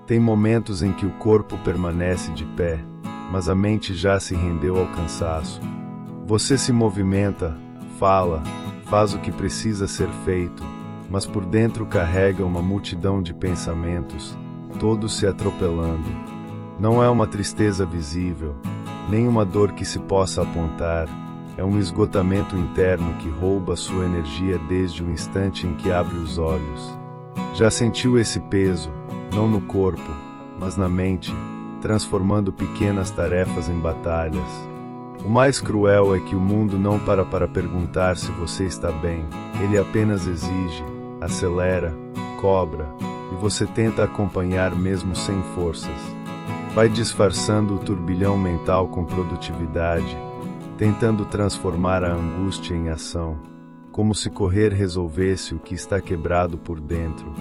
Tem momentos em que o corpo permanece de pé, mas a mente já se rendeu ao cansaço. Você se movimenta, fala, faz o que precisa ser feito, mas por dentro carrega uma multidão de pensamentos, todos se atropelando. Não é uma tristeza visível, nem uma dor que se possa apontar, é um esgotamento interno que rouba sua energia desde o instante em que abre os olhos. Já sentiu esse peso, não no corpo, mas na mente, transformando pequenas tarefas em batalhas? O mais cruel é que o mundo não para perguntar se você está bem, ele apenas exige, acelera, cobra, e você tenta acompanhar mesmo sem forças. Vai disfarçando o turbilhão mental com produtividade, tentando transformar a angústia em ação, como se correr resolvesse o que está quebrado por dentro.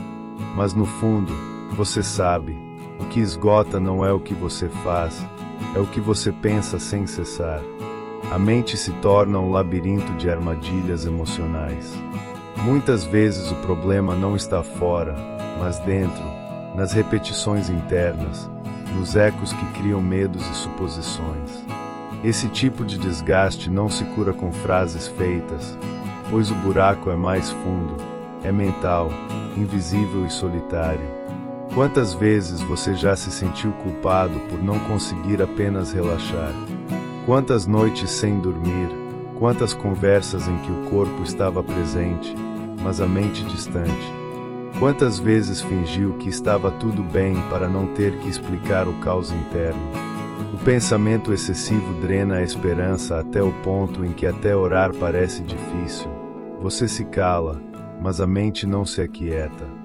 Mas no fundo, você sabe, o que esgota não é o que você faz, é o que você pensa sem cessar. A mente se torna um labirinto de armadilhas emocionais. Muitas vezes o problema não está fora, mas dentro, nas repetições internas, nos ecos que criam medos e suposições. Esse tipo de desgaste não se cura com frases feitas, pois o buraco é mais fundo, é mental, invisível e solitário. Quantas vezes você já se sentiu culpado por não conseguir apenas relaxar? Quantas noites sem dormir, quantas conversas em que o corpo estava presente, mas a mente distante? Quantas vezes fingiu que estava tudo bem para não ter que explicar o caos interno? O pensamento excessivo drena a esperança até o ponto em que até orar parece difícil. Você se cala, mas a mente não se aquieta.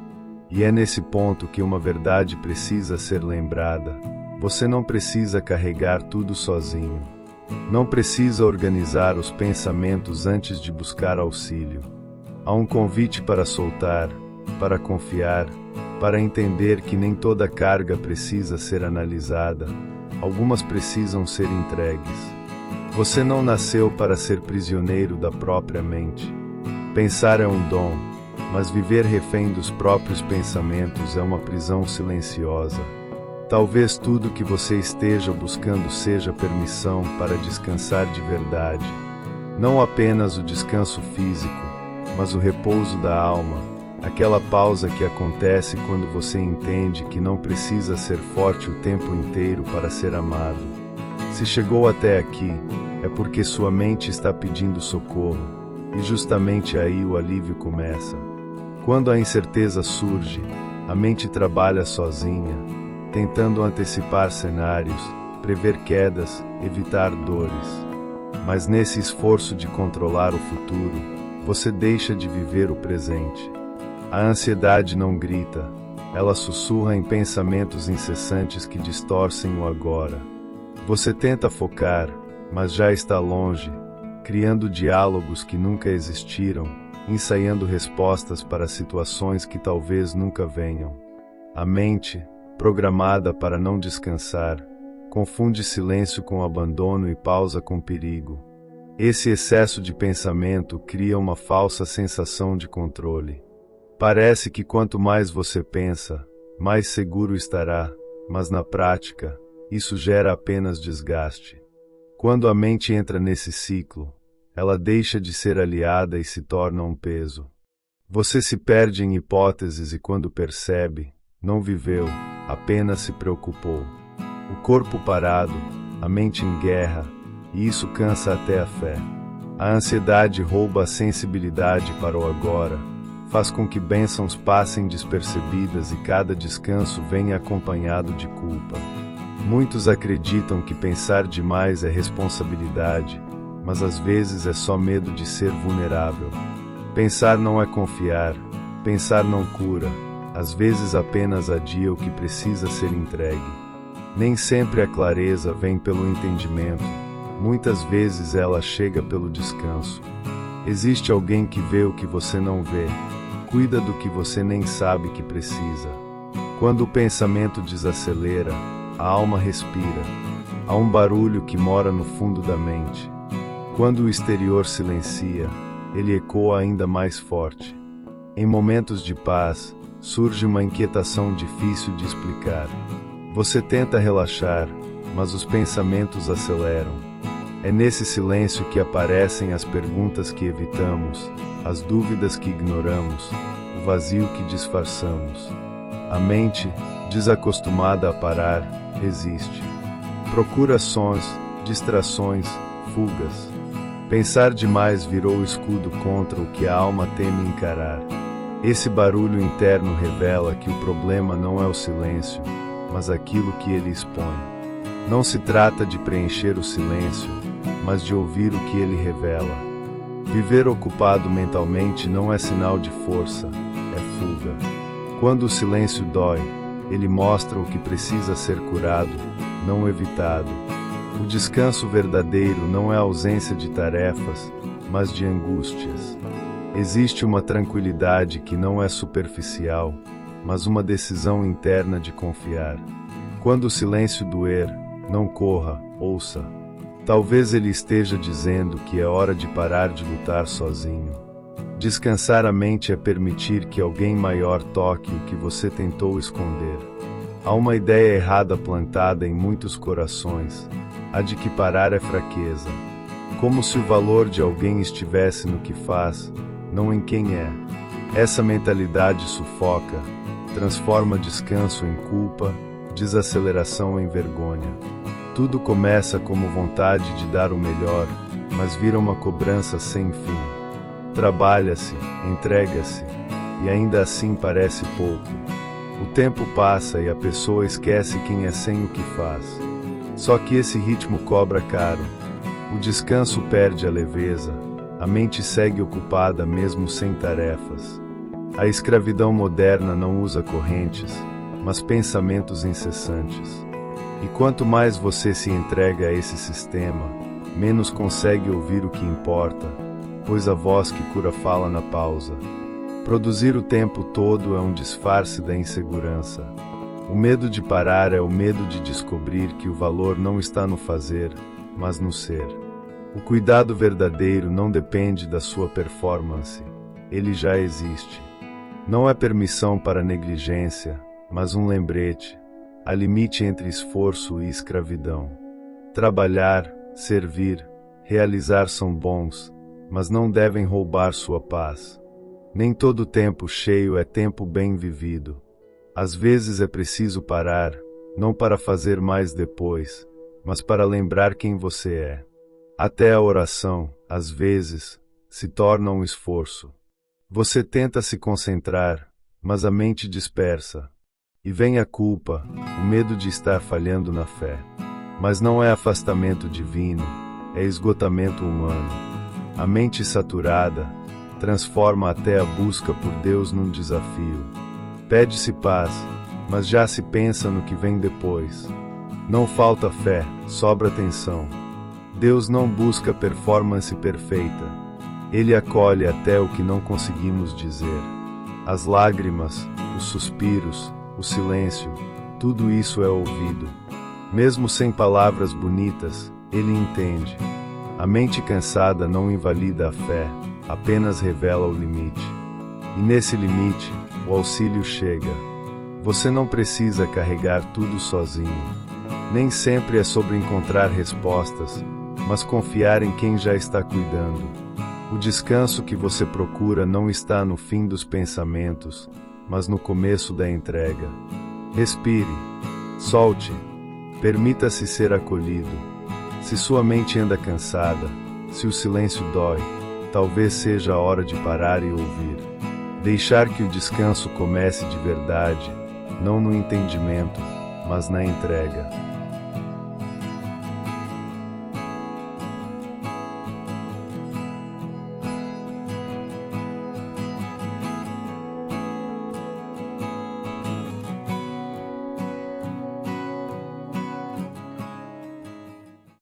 E é nesse ponto que uma verdade precisa ser lembrada. Você não precisa carregar tudo sozinho. Não precisa organizar os pensamentos antes de buscar auxílio. Há um convite para soltar, para confiar, para entender que nem toda carga precisa ser analisada. Algumas precisam ser entregues. Você não nasceu para ser prisioneiro da própria mente. Pensar é um dom, mas viver refém dos próprios pensamentos é uma prisão silenciosa. Talvez tudo que você esteja buscando seja permissão para descansar de verdade. Não apenas o descanso físico, mas o repouso da alma, aquela pausa que acontece quando você entende que não precisa ser forte o tempo inteiro para ser amado. Se chegou até aqui, é porque sua mente está pedindo socorro, e justamente aí o alívio começa. Quando a incerteza surge, a mente trabalha sozinha, tentando antecipar cenários, prever quedas, evitar dores. Mas nesse esforço de controlar o futuro, você deixa de viver o presente. A ansiedade não grita, ela sussurra em pensamentos incessantes que distorcem o agora. Você tenta focar, mas já está longe, criando diálogos que nunca existiram, ensaiando respostas para situações que talvez nunca venham. A mente, programada para não descansar, confunde silêncio com abandono e pausa com perigo. Esse excesso de pensamento cria uma falsa sensação de controle. Parece que quanto mais você pensa, mais seguro estará, mas na prática, isso gera apenas desgaste. Quando a mente entra nesse ciclo, ela deixa de ser aliada e se torna um peso. Você se perde em hipóteses e quando percebe, não viveu, apenas se preocupou. O corpo parado, a mente em guerra, e isso cansa até a fé. A ansiedade rouba a sensibilidade para o agora, faz com que bênçãos passem despercebidas e cada descanso venha acompanhado de culpa. Muitos acreditam que pensar demais é responsabilidade, mas às vezes é só medo de ser vulnerável. Pensar não é confiar, pensar não cura, às vezes apenas adia o que precisa ser entregue. Nem sempre a clareza vem pelo entendimento, muitas vezes ela chega pelo descanso. Existe alguém que vê o que você não vê, cuida do que você nem sabe que precisa. Quando o pensamento desacelera, a alma respira. Há um barulho que mora no fundo da mente. Quando o exterior silencia, ele ecoa ainda mais forte. Em momentos de paz, surge uma inquietação difícil de explicar. Você tenta relaxar, mas os pensamentos aceleram. É nesse silêncio que aparecem as perguntas que evitamos, as dúvidas que ignoramos, o vazio que disfarçamos. A mente, desacostumada a parar, resiste. Procura sons, distrações, fugas. Pensar demais virou o escudo contra o que a alma teme encarar. Esse barulho interno revela que o problema não é o silêncio, mas aquilo que ele expõe. Não se trata de preencher o silêncio, mas de ouvir o que ele revela. Viver ocupado mentalmente não é sinal de força, é fuga. Quando o silêncio dói, ele mostra o que precisa ser curado, não evitado. O descanso verdadeiro não é a ausência de tarefas, mas de angústias. Existe uma tranquilidade que não é superficial, mas uma decisão interna de confiar. Quando o silêncio doer, não corra, ouça. Talvez ele esteja dizendo que é hora de parar de lutar sozinho. Descansar a mente é permitir que alguém maior toque o que você tentou esconder. Há uma ideia errada plantada em muitos corações, a de que parar é fraqueza. Como se o valor de alguém estivesse no que faz, não em quem é. Essa mentalidade sufoca, transforma descanso em culpa, desaceleração em vergonha. Tudo começa como vontade de dar o melhor, mas vira uma cobrança sem fim. Trabalha-se, entrega-se, e ainda assim parece pouco. O tempo passa e a pessoa esquece quem é sem o que faz. Só que esse ritmo cobra caro. O descanso perde a leveza, a mente segue ocupada mesmo sem tarefas. A escravidão moderna não usa correntes, mas pensamentos incessantes. E quanto mais você se entrega a esse sistema, menos consegue ouvir o que importa, pois a voz que cura fala na pausa. Produzir o tempo todo é um disfarce da insegurança. O medo de parar é o medo de descobrir que o valor não está no fazer, mas no ser. O cuidado verdadeiro não depende da sua performance, ele já existe. Não é permissão para negligência, mas um lembrete. Há limite entre esforço e escravidão. Trabalhar, servir, realizar são bons, mas não devem roubar sua paz. Nem todo tempo cheio é tempo bem vivido. Às vezes é preciso parar, não para fazer mais depois, mas para lembrar quem você é. Até a oração, às vezes, se torna um esforço. Você tenta se concentrar, mas a mente dispersa. E vem a culpa, o medo de estar falhando na fé. Mas não é afastamento divino, é esgotamento humano. A mente saturada transforma até a busca por Deus num desafio. Pede-se paz, mas já se pensa no que vem depois. Não falta fé, sobra tensão. Deus não busca performance perfeita. Ele acolhe até o que não conseguimos dizer. As lágrimas, os suspiros, o silêncio, tudo isso é ouvido. Mesmo sem palavras bonitas, ele entende. A mente cansada não invalida a fé, apenas revela o limite. E nesse limite, o auxílio chega. Você não precisa carregar tudo sozinho. Nem sempre é sobre encontrar respostas, mas confiar em quem já está cuidando. O descanso que você procura não está no fim dos pensamentos, mas no começo da entrega. Respire, solte, permita-se ser acolhido. Se sua mente anda cansada, se o silêncio dói, talvez seja a hora de parar e ouvir. Deixar que o descanso comece de verdade, não no entendimento, mas na entrega.